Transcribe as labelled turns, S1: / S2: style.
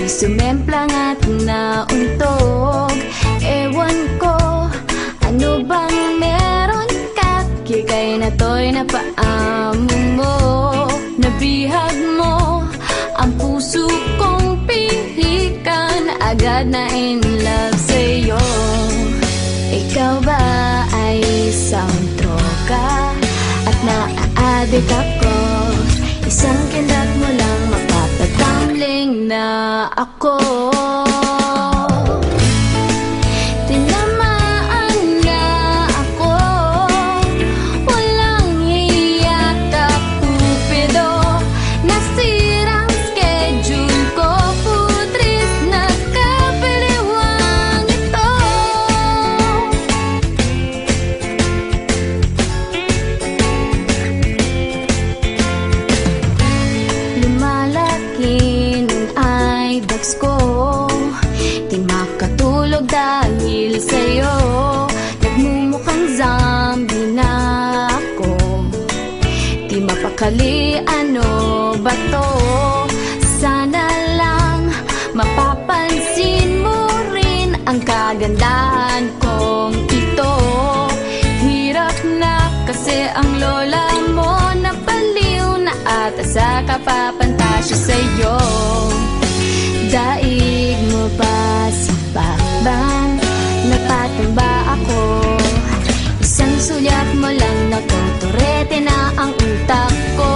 S1: sumemplang at nauntog. Ewan ko, ano bang meron ka? Kikay na to'y napaamo mo. Nabihag mo ang puso kong pihikan, agad na in love sa'yo. Ikaw ba ay isang troka at naa-addict ako? Isang kindat mo lang mapapatangling na ako. Tinamaan na ako, walang hiya ka Cupido. Nasirang schedule ko, putris na kapaliwang ito. Lumalaki ng eyebags ko, di makatulog dahil sa'yo. Nagmumukhang zombie na ako, di mapakali, ano ba to? Sana lang mapapansin mo rin ang kagandahan kong ito. Hirap na kasi ang lola mo, napaliw na ata sa kapapantasya sa'yo. Daig mo ba si Bakbang? Napatamba ako, isang sulyap mo lang, nakotorete na ang utak ko.